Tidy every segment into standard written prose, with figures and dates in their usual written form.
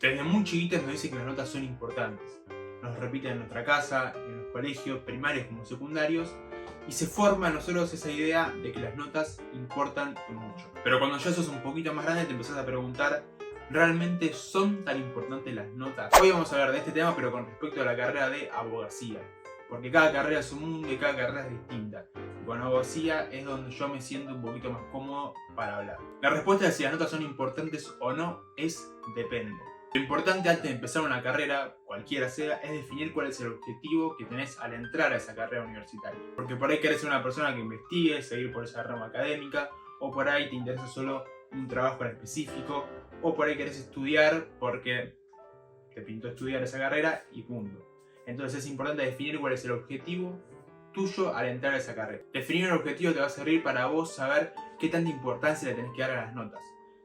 Desde muy chiquitos nos dicen que las notas son importantes. Nos repiten en nuestra casa, en los colegios, primarios como secundarios, y se forma en nosotros esa idea de que las notas importan mucho. Pero cuando ya sos un poquito más grande te empezás a preguntar, ¿realmente son tan importantes las notas? Hoy vamos a hablar de este tema, pero con respecto a la carrera de abogacía. Porque cada carrera es un mundo y cada carrera es distinta. Y con abogacía es donde yo me siento un poquito más cómodo para hablar. La respuesta de si las notas son importantes o no es depende. Lo importante antes de empezar una carrera, cualquiera sea, es definir cuál es el objetivo que tenés al entrar a esa carrera universitaria. Porque por ahí querés ser una persona que investigue, seguir por esa rama académica, o por ahí te interesa solo un trabajo en específico, o por ahí querés estudiar porque te pintó estudiar esa carrera y punto. Entonces es importante definir cuál es el objetivo tuyo al entrar a esa carrera. Definir el objetivo te va a servir para vos saber qué tanta importancia le tenés que dar a las notas.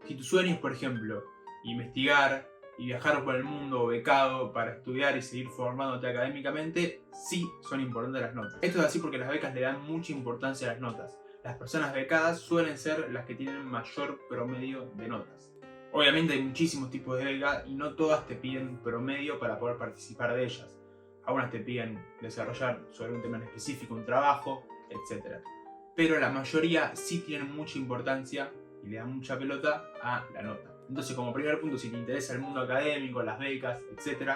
Si tu sueño es, por ejemplo, investigar y viajar por el mundo becado para estudiar y seguir formándote académicamente, sí son importantes las notas. Esto es así porque las becas le dan mucha importancia a las notas. Las personas becadas suelen ser las que tienen mayor promedio de notas. Obviamente hay muchísimos tipos de becas y no todas te piden promedio para poder participar de ellas. Algunas te piden desarrollar sobre un tema en específico, un trabajo, etc. Pero la mayoría sí tienen mucha importancia y le dan mucha pelota a la nota. Entonces, como primer punto, si te interesa el mundo académico, las becas, etc.,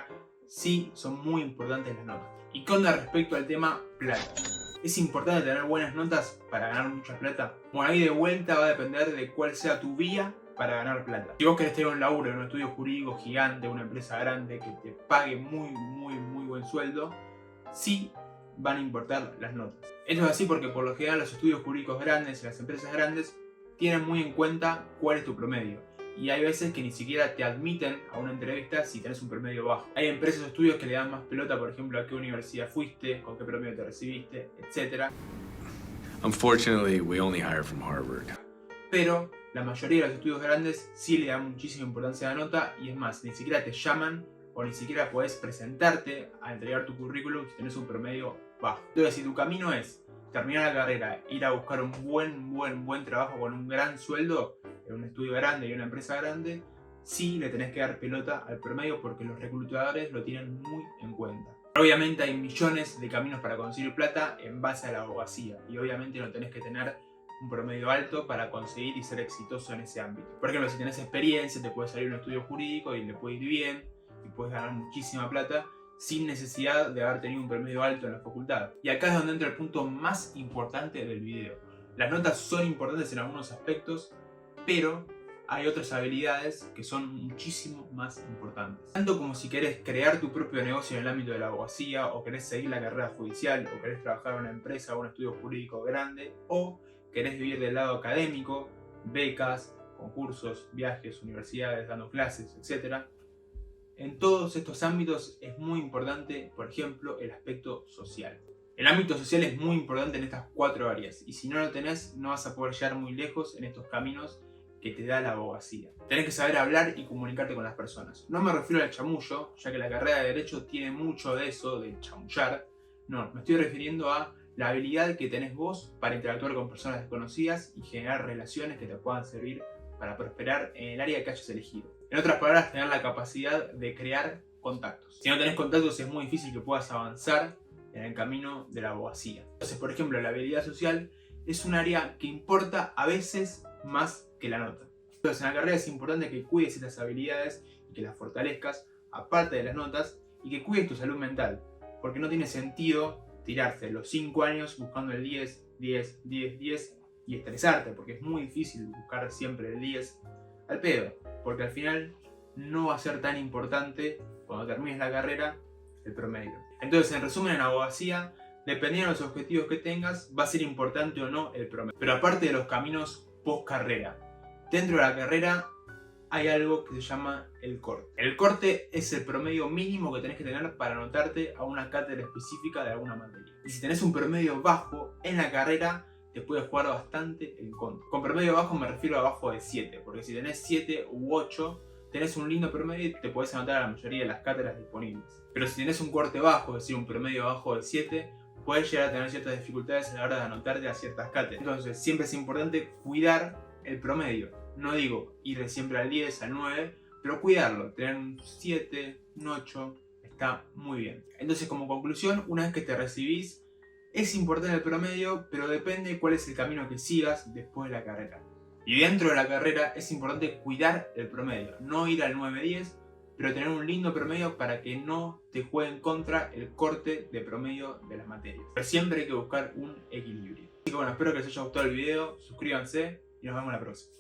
sí son muy importantes las notas. ¿Y qué onda respecto al tema plata? ¿Es importante tener buenas notas para ganar mucha plata? Bueno, ahí de vuelta va a depender de cuál sea tu vía para ganar plata. Si vos querés tener un laburo en un estudio jurídico gigante, una empresa grande que te pague muy buen sueldo, sí van a importar las notas. Esto es así porque por lo general los estudios jurídicos grandes y las empresas grandes tienen muy en cuenta cuál es tu promedio. Y hay veces que ni siquiera te admiten a una entrevista si tenés un promedio bajo. Hay empresas o estudios que le dan más pelota, por ejemplo, a qué universidad fuiste, con qué promedio te recibiste, etc. Unfortunately, we only hire from Harvard. Pero la mayoría de los estudios grandes sí le dan muchísima importancia a la nota y es más, ni siquiera te llaman o ni siquiera podés presentarte a entregar tu currículum si tenés un promedio bajo. Entonces, si tu camino es terminar la carrera, ir a buscar un buen trabajo con un gran sueldo en un estudio grande y una empresa grande, sí le tenés que dar pelota al promedio porque los reclutadores lo tienen muy en cuenta. Obviamente hay millones de caminos para conseguir plata en base a la abogacía y obviamente no tenés que tener un promedio alto para conseguir y ser exitoso en ese ámbito. Por ejemplo, si tenés experiencia, te puede salir un estudio jurídico y le puede ir bien y puedes ganar muchísima plata sin necesidad de haber tenido un promedio alto en la facultad. Y acá es donde entra el punto más importante del video. Las notas son importantes en algunos aspectos, pero hay otras habilidades que son muchísimo más importantes. Tanto como si querés crear tu propio negocio en el ámbito de la abogacía, o querés seguir la carrera judicial, o querés trabajar en una empresa o un estudio jurídico grande, o querés vivir del lado académico, becas, concursos, viajes, universidades, dando clases, etc. En todos estos ámbitos es muy importante, por ejemplo, el aspecto social. El ámbito social es muy importante en estas 4 áreas y si no lo tenés no vas a poder llegar muy lejos en estos caminos que te da la abogacía. Tenés que saber hablar y comunicarte con las personas. No me refiero al chamullo, ya que la carrera de Derecho tiene mucho de eso, de chamullar. No, me estoy refiriendo a la habilidad que tenés vos para interactuar con personas desconocidas y generar relaciones que te puedan servir para prosperar en el área que hayas elegido. En otras palabras, tener la capacidad de crear contactos. Si no tenés contactos es muy difícil que puedas avanzar en el camino de la abogacía. Entonces, por ejemplo, la habilidad social es un área que importa a veces más que la nota. Entonces, en la carrera es importante que cuides estas habilidades y que las fortalezcas, aparte de las notas, y que cuides tu salud mental, porque no tiene sentido tirarte los 5 años buscando el 10 y estresarte, porque es muy difícil buscar siempre el 10 al pedo, porque al final no va a ser tan importante cuando termines la carrera el promedio. Entonces, en resumen, en abogacía, dependiendo de los objetivos que tengas, va a ser importante o no el promedio. Pero aparte de los caminos post carrera, dentro de la carrera hay algo que se llama el corte. El corte es el promedio mínimo que tenés que tener para anotarte a una cátedra específica de alguna materia. Y si tenés un promedio bajo en la carrera, te puede jugar bastante en contra. Con promedio bajo me refiero a abajo de 7, porque si tenés 7 u 8, tenés un lindo promedio y te podés anotar a la mayoría de las cátedras disponibles. Pero si tenés un corte bajo, es decir, un promedio bajo de 7, puedes llegar a tener ciertas dificultades a la hora de anotarte a ciertas cátedras. Entonces, siempre es importante cuidar el promedio. No digo ir de siempre al 10, al 9, pero cuidarlo, tener un 7, un 8, está muy bien. Entonces, como conclusión, una vez que te recibís, es importante el promedio, pero depende cuál es el camino que sigas después de la carrera. Y dentro de la carrera es importante cuidar el promedio, no ir al 9-10, pero tener un lindo promedio para que no te juegue en contra el corte de promedio de las materias. Pero siempre hay que buscar un equilibrio. Así que bueno, espero que les haya gustado el video, suscríbanse y nos vemos la próxima.